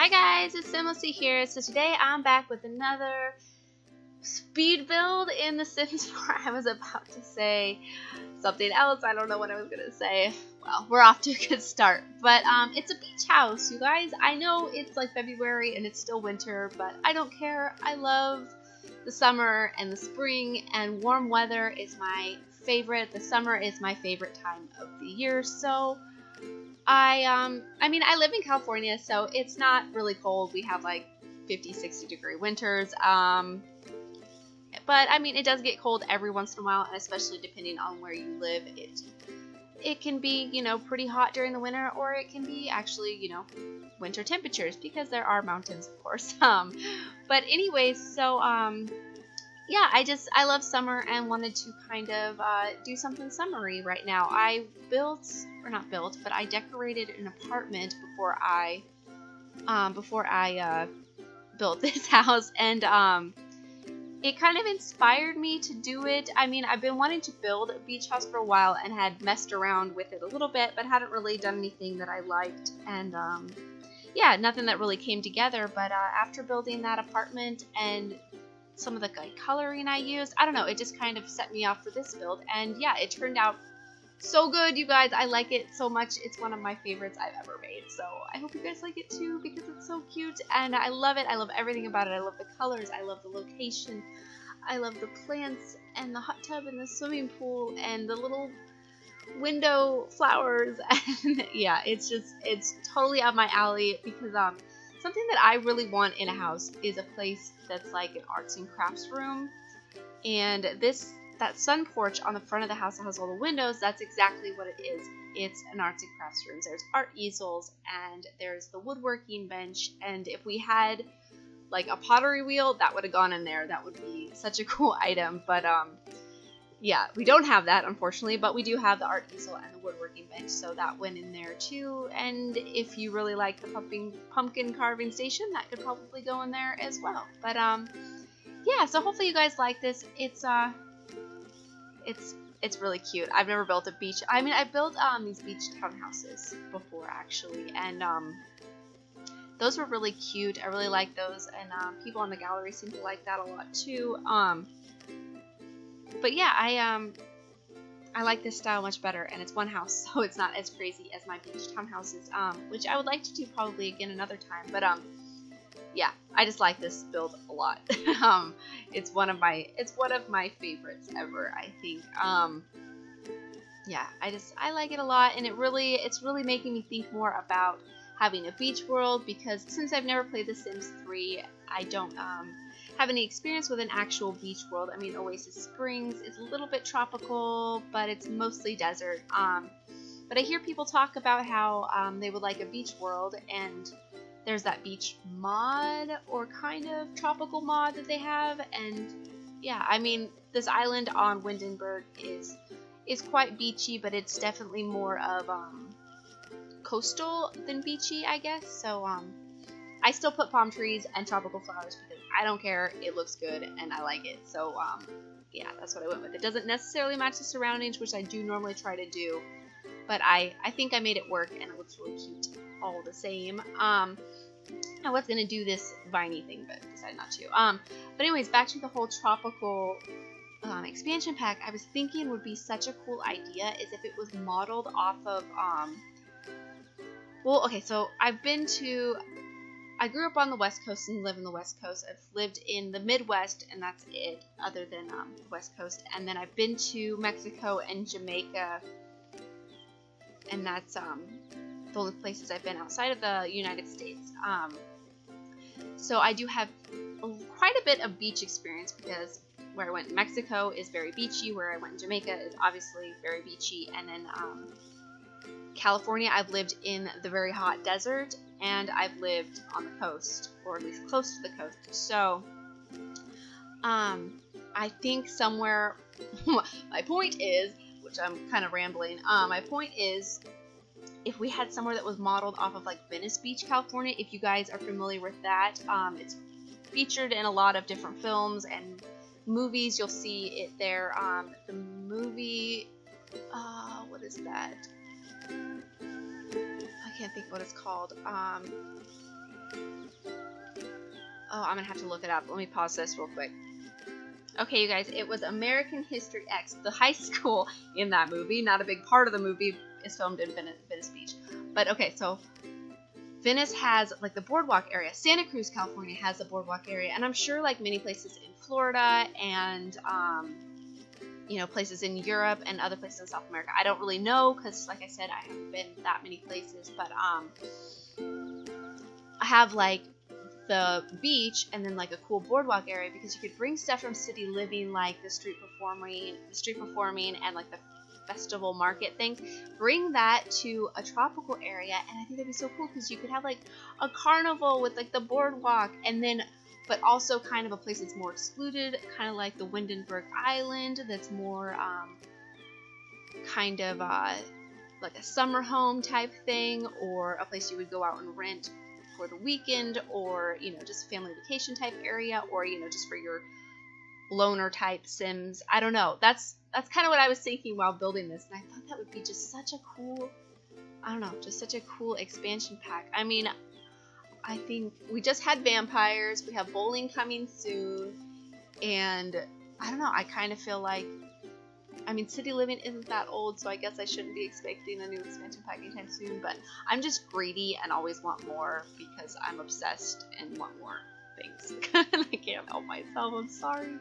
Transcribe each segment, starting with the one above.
Hi guys, it's SimLicy here. So today I'm back with another speed build in The Sims 4. I was about to say something else. I don't know what I was going to say. Well, we're off to a good start. But it's a beach house, you guys. I know it's like February and it's still winter, but I don't care. I love the summer and the spring, and warm weather is my favorite. The summer is my favorite time of the year. So I mean, I live in California, so it's not really cold. We have like 50, 60 degree winters. But I mean, it does get cold every once in a while, and especially depending on where you live, it can be, you know, pretty hot during the winter, or it can be actually, you know, winter temperatures because there are mountains, of course. But anyways, so yeah, I love summer and wanted to kind of do something summery right now. I I decorated an apartment before I built this house, and it kind of inspired me to do it. I mean, I've been wanting to build a beach house for a while and had messed around with it a little bit, but hadn't really done anything that I liked, and yeah, nothing that really came together. But after building that apartment and some of the coloring I used, I don't know, it just kind of set me off for this build, and yeah, it turned out so good, you guys. I like it so much. It's one of my favorites I've ever made, so I hope you guys like it too, because it's so cute and I love it. I love everything about it. I love the colors, I love the location, I love the plants and the hot tub and the swimming pool and the little window flowers, and yeah, it's totally up my alley, because something that I really want in a house is a place that's like an arts and crafts room. And that sun porch on the front of the house that has all the windows, that's exactly what it is. It's an arts and crafts room. There's art easels, and there's the woodworking bench, and if we had like a pottery wheel, that would have gone in there. That would be such a cool item. But yeah, we don't have that, unfortunately, but we do have the art easel and the woodworking bench, so that went in there too. And if you really like the pumpkin carving station, that could probably go in there as well. But yeah, so hopefully you guys like this. It's really cute. I've never built a beach. I mean, I've built these beach townhouses before, actually, and those were really cute. I really like those, and people in the gallery seem to like that a lot too. But yeah, I like this style much better, and it's one house, so it's not as crazy as my beach townhouses, which I would like to do probably again another time. But yeah, I just like this build a lot. It's one of my favorites ever, I think. Yeah, I like it a lot, and it's really making me think more about having a beach world, because since I've never played The Sims 3, I don't have any experience with an actual beach world. I mean, Oasis Springs is a little bit tropical, but it's mostly desert. But I hear people talk about how they would like a beach world, and there's that beach mod or kind of tropical mod that they have. And yeah, I mean, this island on Windenburg is quite beachy, but it's definitely more of coastal than beachy, I guess. So I still put palm trees and tropical flowers because I don't care. It looks good and I like it. So yeah, that's what I went with. It doesn't necessarily match the surroundings, which I do normally try to do, but I think I made it work, and it looks really cute all the same. I was gonna do this viney thing, but decided not to. But anyways, back to the whole tropical expansion pack. I was thinking would be such a cool idea is if it was modeled off of well, okay, so I grew up on the West Coast and live in the West Coast. I've lived in the Midwest, and that's it, other than the West Coast. And then I've been to Mexico and Jamaica, and that's the only places I've been outside of the United States. So I do have quite a bit of beach experience, because where I went in Mexico is very beachy, where I went in Jamaica is obviously very beachy, and then California, I've lived in the very hot desert, and I've lived on the coast, or at least close to the coast. So I think somewhere my point is, which I'm kind of rambling, my point is, if we had somewhere that was modeled off of like Venice Beach, California, if you guys are familiar with that, it's featured in a lot of different films and movies. You'll see it there. The movie, what is that? I can't think what it's called. Oh, I'm gonna have to look it up. Let me pause this real quick. Okay, you guys, it was American History X. The high school in that movie, not a big part of the movie, is filmed in Venice Beach. But okay, so Venice has like the boardwalk area. Santa Cruz, California has the boardwalk area, and I'm sure like many places in Florida and you know, places in Europe and other places in South America. I don't really know because, like I said, I haven't been that many places, but I have like the beach and then like a cool boardwalk area because you could bring stuff from city living, like the street performing and like the festival market things, bring that to a tropical area, and I think that'd be so cool because you could have like a carnival with like the boardwalk, and then but also kind of a place that's more excluded, kind of like the Windenburg Island, that's more kind of like a summer home type thing, or a place you would go out and rent for the weekend, or you know, just family vacation type area, or you know, just for your loner type Sims. I don't know. That's kind of what I was thinking while building this, and I thought that would be just such a cool, I don't know, just such a cool expansion pack. I mean, I think we just had vampires, we have bowling coming soon, and I don't know, I kind of feel like, I mean, city living isn't that old, so I guess I shouldn't be expecting a new expansion pack anytime soon, but I'm just greedy and always want more because I'm obsessed and want more things. I can't help myself, I'm sorry.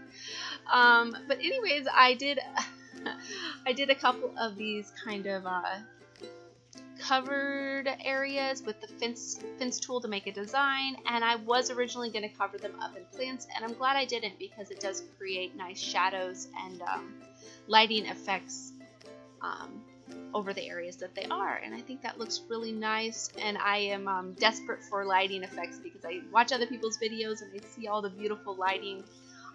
But anyways, I did a couple of these kind of covered areas with the fence tool to make a design, and I was originally going to cover them up in plants, and I'm glad I didn't because it does create nice shadows and lighting effects over the areas that they are, and I think that looks really nice. And I am desperate for lighting effects because I watch other people's videos and I see all the beautiful lighting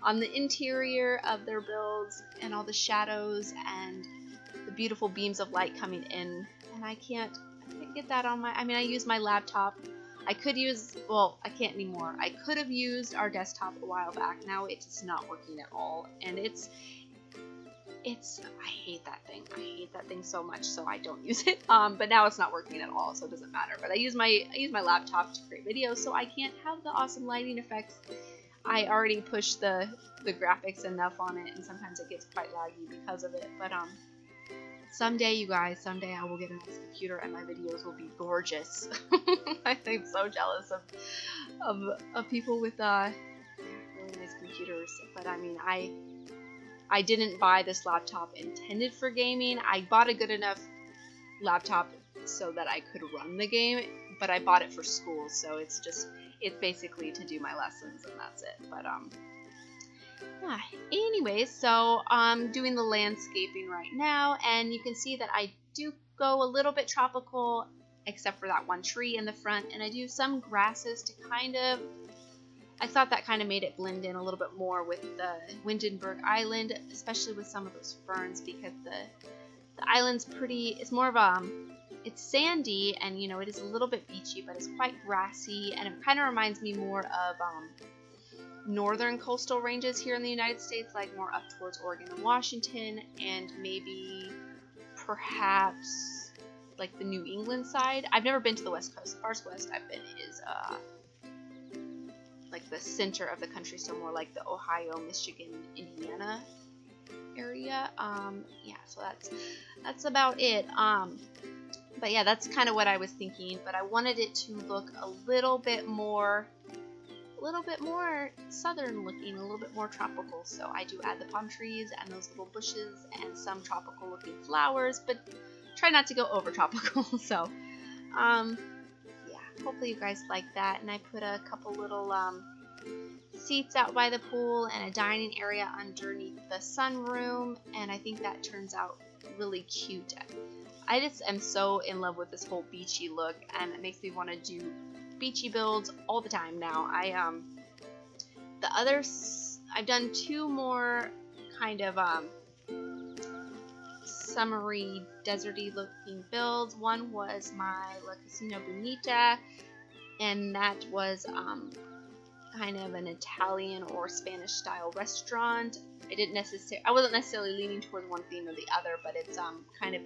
on the interior of their builds and all the shadows and the beautiful beams of light coming in, and I can't get that on my, I mean, I use my laptop. I could use, well, I can't anymore. I could have used our desktop a while back. Now it's just not working at all, and it's I hate that thing. I hate that thing so much, so I don't use it. But now it's not working at all, so it doesn't matter. But I use my laptop to create videos, so I can't have the awesome lighting effects. I already pushed the graphics enough on it, and sometimes it gets quite laggy because of it. But someday, you guys, someday I will get a nice computer and my videos will be gorgeous. I'm so jealous of people with really nice computers. But I mean, I didn't buy this laptop intended for gaming. I bought a good enough laptop so that I could run the game, but I bought it for school, so it's basically to do my lessons, and that's it. But yeah. Anyways, so I'm doing the landscaping right now, and you can see that I do go a little bit tropical, except for that one tree in the front, and I do some grasses to kind of, I thought that kind of made it blend in a little bit more with the Windenburg Island, especially with some of those ferns, because the island's pretty, it's more of it's sandy, and you know, it is a little bit beachy, but it's quite grassy, and it kind of reminds me more of northern coastal ranges here in the United States, like more up towards Oregon and Washington, and maybe perhaps like the New England side. I've never been to the West Coast. The farthest west I've been is like the center of the country, so more like the Ohio, Michigan, Indiana area. Yeah, so that's about it. But yeah, that's kind of what I was thinking, but I wanted it to look a little bit more southern looking, a little bit more tropical. So I do add the palm trees and those little bushes and some tropical looking flowers, but try not to go over tropical. So yeah, hopefully you guys like that. And I put a couple little seats out by the pool and a dining area underneath the sunroom, and I think that turns out really cute. I just am so in love with this whole beachy look, and it makes me want to do beachy builds all the time now. I've done two more kind of summery, deserty looking builds. One was my La Casina Bonita, and that was kind of an Italian or Spanish style restaurant. I wasn't necessarily leaning towards one theme or the other, but it's kind of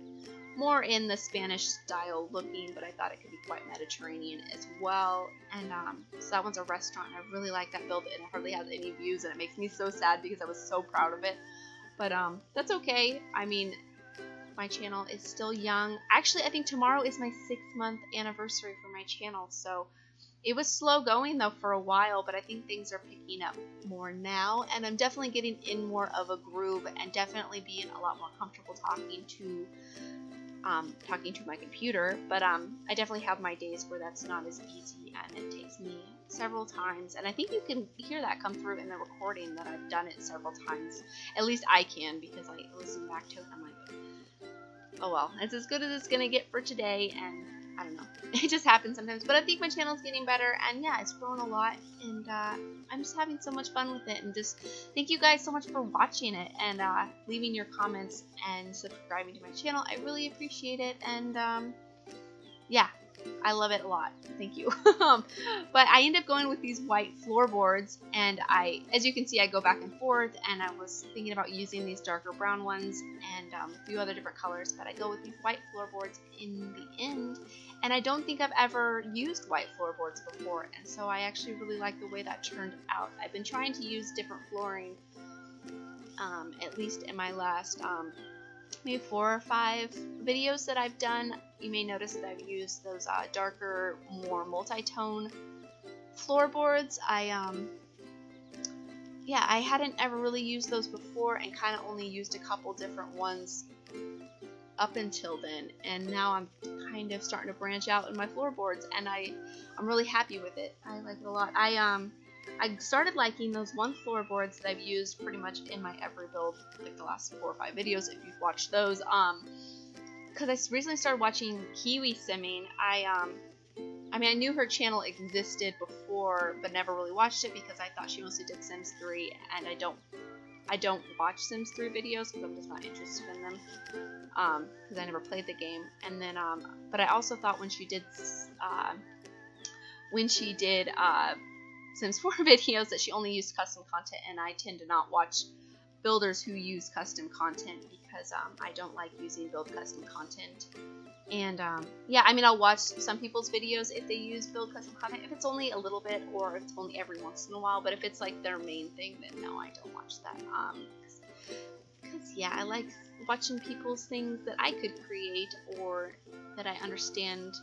more in the Spanish style looking, but I thought it could be quite Mediterranean as well. And so that one's a restaurant, and I really like that build, and it hardly has any views, and it makes me so sad because I was so proud of it. But that's okay. I mean, my channel is still young. Actually, I think tomorrow is my 6-month anniversary for my channel, so it was slow going though for a while, but I think things are picking up more now, and I'm definitely getting in more of a groove and definitely being a lot more comfortable talking to my computer. But I definitely have my days where that's not as easy, and it takes me several times, and I think you can hear that come through in the recording that I've done it several times. At least I can, because I listen back to it and I'm like, oh well, it's as good as it's gonna get for today, and I don't know. It just happens sometimes, but I think my channel's getting better, and yeah, it's grown a lot, and I'm just having so much fun with it, and just thank you guys so much for watching it, and leaving your comments and subscribing to my channel. I really appreciate it, and yeah, I love it a lot. Thank you. But I end up going with these white floorboards, and as you can see, I go back and forth, and I was thinking about using these darker brown ones and a few other different colors, but I go with these white floorboards in the end. And I don't think I've ever used white floorboards before, and so I actually really like the way that turned out. I've been trying to use different flooring, at least in my last maybe 4 or 5 videos that I've done. You may notice that I've used those darker, more multi-tone floorboards. Yeah, I hadn't ever really used those before, and kind of only used a couple different ones up until then, and now I'm kind of starting to branch out in my floorboards, and I'm really happy with it. I like it a lot. I started liking those one floorboards that I've used pretty much in my every build, like the last 4 or 5 videos, if you've watched those, because I recently started watching Kiwi Simming. I mean, I knew her channel existed before, but never really watched it because I thought she mostly did Sims 3, and I don't watch Sims 3 videos because I'm just not interested in them, because I never played the game. And then, but I also thought when she did Sims 4 videos that she only used custom content, and I tend to not watch builders who use custom content because I don't like using build custom content. And yeah, I mean, I'll watch some people's videos if they use build custom content, if it's only a little bit, or if it's only every once in a while. But if it's like their main thing, then no, I don't watch that. Because yeah, I like watching people's things that I could create, or that I understand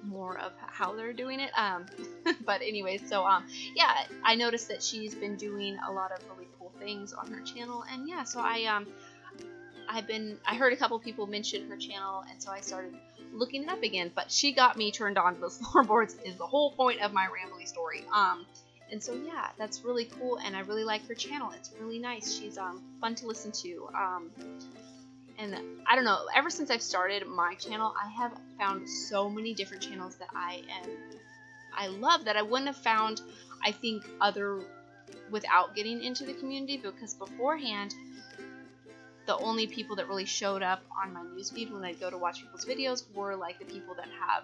more of how they're doing it. But anyway, so yeah, I noticed that she's been doing a lot of really cool things on her channel, and yeah, so I heard a couple people mention her channel, and so I started looking it up again. But she got me turned on to those floorboards, is the whole point of my rambly story. And so yeah, that's really cool, and I really like her channel. It's really nice. She's fun to listen to. And I don't know, ever since I've started my channel, I have found so many different channels that I love, that I wouldn't have found, I think, without getting into the community, because beforehand, the only people that really showed up on my newsfeed when I'd go to watch people's videos were like the people that have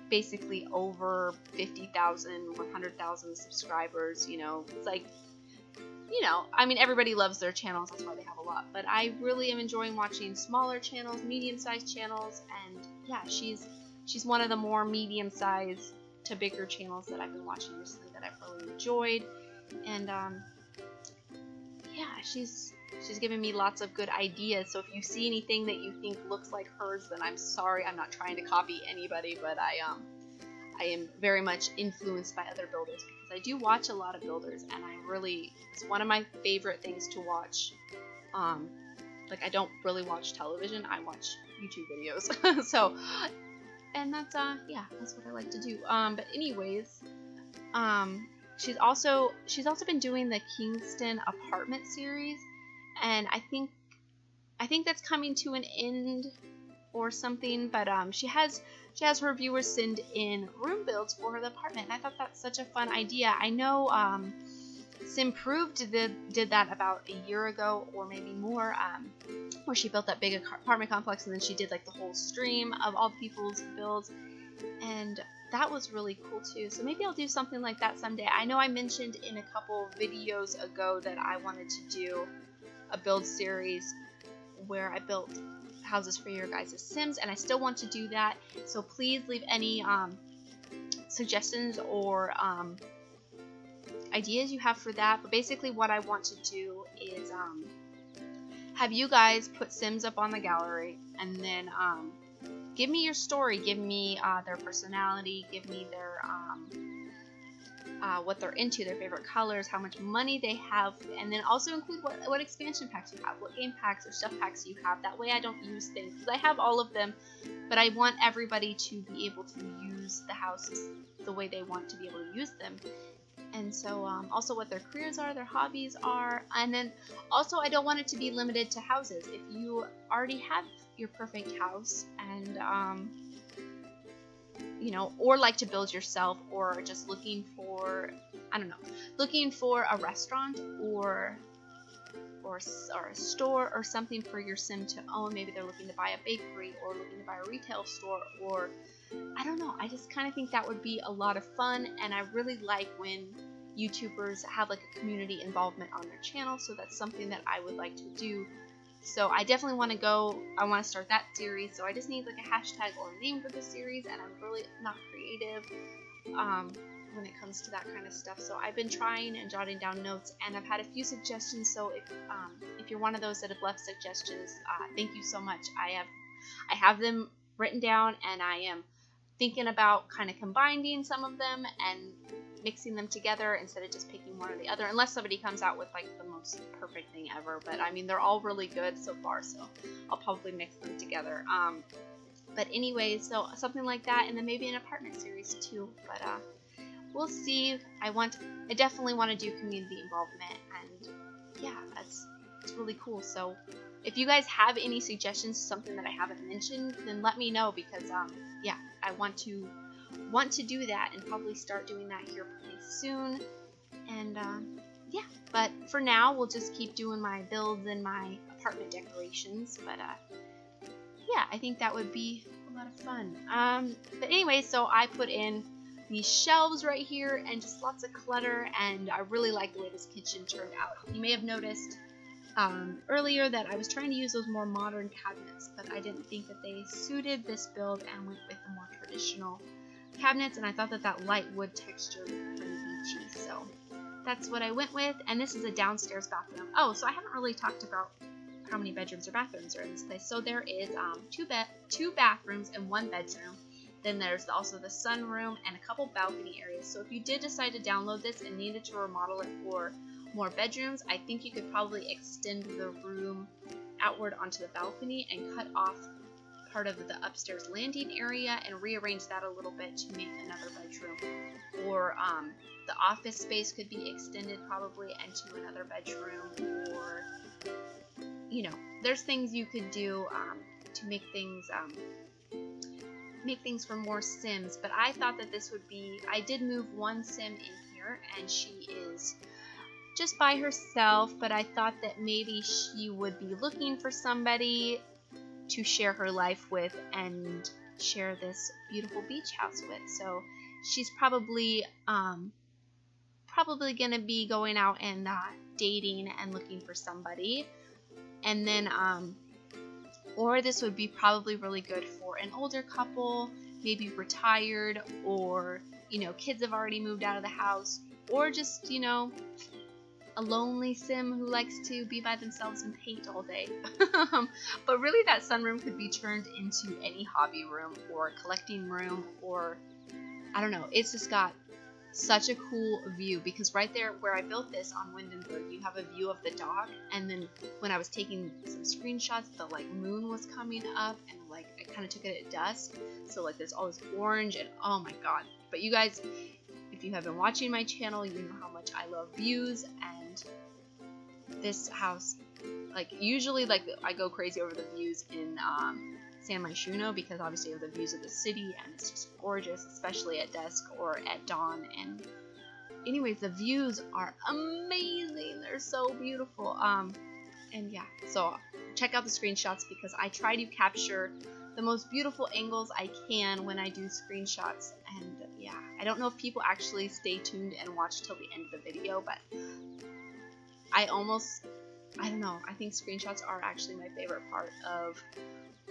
basically over 50,000, 100,000 subscribers. You know, it's like, you know, I mean, everybody loves their channels, that's why they have a lot, but I really am enjoying watching smaller channels, medium-sized channels, and yeah, she's one of the more medium-sized to bigger channels that I've been watching recently that I've really enjoyed. And yeah, she's given me lots of good ideas. So if you see anything that you think looks like hers, then I'm sorry. I'm not trying to copy anybody, but I am very much influenced by other builders, because I do watch a lot of builders, and it's one of my favorite things to watch. Like, I don't really watch television, I watch YouTube videos. So, and that's yeah, that's what I like to do. But anyways, she's also been doing the Kingston apartment series, and I think that's coming to an end or something, but she has her viewers send in room builds for her apartment, and I thought that's such a fun idea. I know Simproved did that about a year ago, or maybe more, where she built that big apartment complex, and then she did like the whole stream of all the people's builds, and that was really cool too. So maybe I'll do something like that someday. I know I mentioned in a couple videos ago that I wanted to do a build series where I built houses for your guys' Sims, and I still want to do that. So please leave any suggestions or ideas you have for that. But basically what I want to do is have you guys put Sims up on the gallery, and then give me your story, give me their personality, give me their what they're into, their favorite colors, how much money they have, and then also include what expansion packs you have, what game packs or stuff packs you have. That way I don't use things, because I have all of them, but I want everybody to be able to use the houses the way they want to be able to use them. And so also what their careers are, their hobbies are, and then also I don't want it to be limited to houses. If you already have your perfect house and you know, or like to build yourself, or just looking for, I don't know, looking for a restaurant or a store or something for your Sim to own. Maybe they're looking to buy a bakery or looking to buy a retail store, or I don't know. I just kind of think that would be a lot of fun, and I really like when YouTubers have like a community involvement on their channel, so that's something that I would like to do. So I definitely want to I want to start that series, so I just need like a hashtag or a name for the series, and I'm really not creative when it comes to that kind of stuff. So I've been trying and jotting down notes, and I've had a few suggestions, so if you're one of those that have left suggestions, thank you so much. I have them written down, and I am thinking about kind of combining some of them and mixing them together instead of just picking one or the other, unless somebody comes out with like the most perfect thing ever. But I mean, they're all really good so far, so I'll probably mix them together. But anyway, so something like that, and then maybe an apartment series too. But we'll see. I definitely want to do community involvement, and yeah, it's really cool. So if you guys have any suggestions, something that I haven't mentioned, then let me know, because yeah, I want to do that and probably start doing that here pretty soon. And yeah, but for now we'll just keep doing my builds and my apartment decorations. But yeah, I think that would be a lot of fun. But anyway, so I put in these shelves right here and just lots of clutter, and I really like the way this kitchen turned out. You may have noticed earlier that I was trying to use those more modern cabinets, but I didn't think that they suited this build, and went with the more traditional cabinets, and I thought that light wood texture looked pretty beachy, so that's what I went with. And this is a downstairs bathroom. Oh, so I haven't really talked about how many bedrooms or bathrooms are in this place. So there is two bathrooms and one bedroom. Then there's also the sunroom and a couple balcony areas. So if you did decide to download this and needed to remodel it for more bedrooms, I think you could probably extend the room outward onto the balcony and cut off part of the upstairs landing area and rearrange that a little bit to make another bedroom. Or the office space could be extended probably into another bedroom, or you know, there's things you could do to make things for more Sims. But I thought that this would be, I did move one Sim in here, and she is just by herself, but I thought that maybe she would be looking for somebody to share her life with and share this beautiful beach house with. So she's probably gonna be going out and dating and looking for somebody. And then or this would be probably really good for an older couple, maybe retired, or you know, kids have already moved out of the house, or just, you know, a lonely Sim who likes to be by themselves and paint all day. But really, that sunroom could be turned into any hobby room or collecting room, or I don't know. It's just got such a cool view, because right there where I built this on Windenburg, you have a view of the dock, and then when I was taking some screenshots, the like moon was coming up, and like I kind of took it at dusk, so like there's all this orange, and oh my god. But you guys, if you have been watching my channel, you know how much I love views, and this house, like usually like I go crazy over the views in San Myshuno, because obviously you have the views of the city, and it's just gorgeous, especially at dusk or at dawn. And anyways, the views are amazing, they're so beautiful. And yeah, so check out the screenshots, because I try to capture the most beautiful angles I can when I do screenshots. And yeah, I don't know if people actually stay tuned and watch till the end of the video, but I don't know, I think screenshots are actually my favorite part of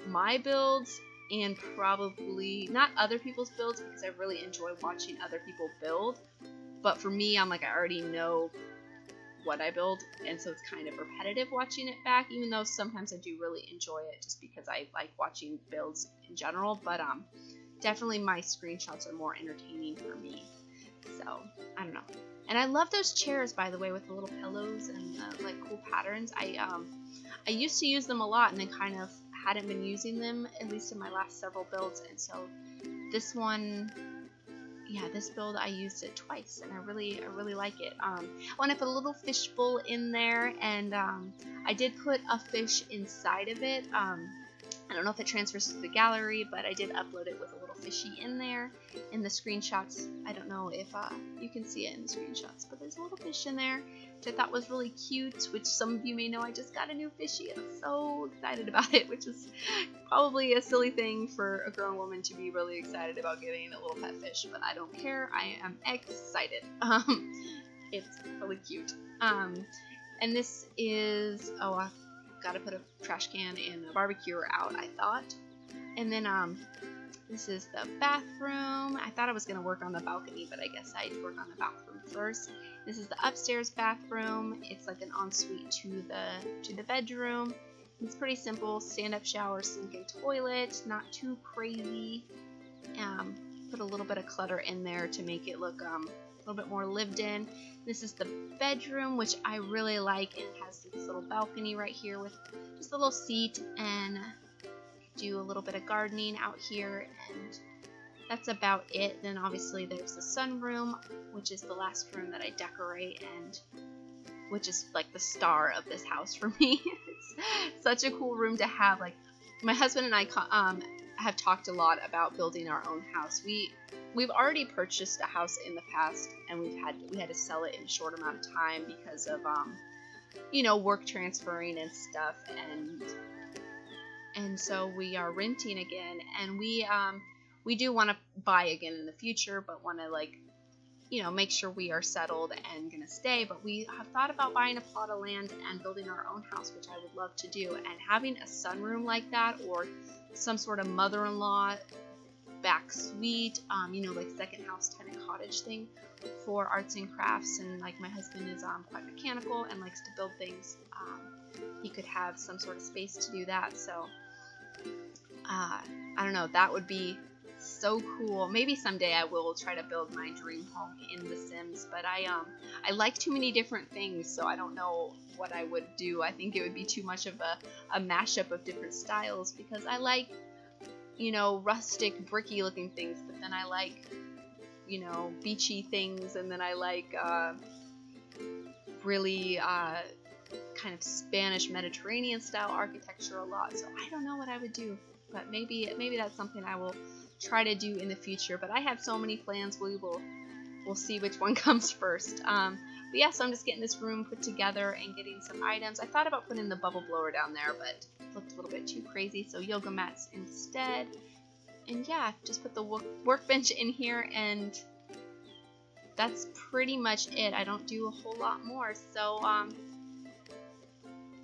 my builds and probably not other people's builds, because I really enjoy watching other people build. But for me, I'm like, I already know what I build, and so it's kind of repetitive watching it back, even though sometimes I do really enjoy it just because I like watching builds in general. But definitely my screenshots are more entertaining for me. So I don't know. And I love those chairs, by the way, with the little pillows and like cool patterns. I used to use them a lot and then kind of hadn't been using them, at least in my last several builds. And so this one, yeah, this build I used it twice, and I really like it. I want to put a little fish bowl in there, and I did put a fish inside of it. I don't know if it transfers to the gallery, but I did upload it with a little fishy in there in the screenshots. I don't know if you can see it in the screenshots, but there's a little fish in there, which I thought was really cute, which some of you may know I just got a new fishy. I'm so excited about it, which is probably a silly thing for a grown woman to be really excited about getting a little pet fish, but I don't care. I am excited. It's really cute. And this is, oh, I've got to put a trash can and a barbecuer out, I thought. And then this is the bathroom. I thought I was going to work on the balcony, but I guess I'd work on the bathroom first. This is the upstairs bathroom. It's like an ensuite to the bedroom. It's pretty simple. Stand-up shower, sink, and toilet. Not too crazy. Put a little bit of clutter in there to make it look a little bit more lived in. This is the bedroom, which I really like. It has this little balcony right here with just a little seat, and do a little bit of gardening out here, and that's about it. Then obviously there's the sunroom, which is the last room that I decorate, and which is like the star of this house for me. It's such a cool room to have. Like, my husband and I have talked a lot about building our own house. We've already purchased a house in the past, and we had to sell it in a short amount of time because of you know, work transferring and stuff, and so we are renting again, and we do want to buy again in the future, but want to, like, you know, make sure we are settled and gonna stay. But we have thought about buying a plot of land and building our own house, which I would love to do, and having a sunroom like that, or some sort of mother-in-law back suite, you know, like second house tenant cottage thing for arts and crafts. And like, my husband is quite mechanical and likes to build things. He could have some sort of space to do that. So I don't know, that would be so cool. Maybe someday I will try to build my dream home in The Sims, but I like too many different things, so I don't know what I would do. I think it would be too much of a mashup of different styles, because I like, you know, rustic, bricky looking things, but then I like, you know, beachy things, and then I like really kind of Spanish Mediterranean style architecture a lot. So I don't know what I would do, but maybe that's something I will try to do in the future. But I have so many plans. We'll see which one comes first. But yeah, so I'm just getting this room put together and getting some items. I thought about putting the bubble blower down there, but it looked a little bit too crazy, so yoga mats instead. And yeah, just put the workbench in here, and that's pretty much it. I don't do a whole lot more. So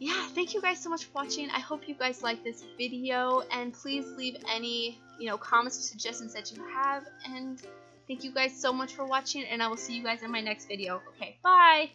yeah, thank you guys so much for watching. I hope you guys like this video, and please leave any, you know, comments or suggestions that you have. And thank you guys so much for watching, and I will see you guys in my next video. Okay, bye!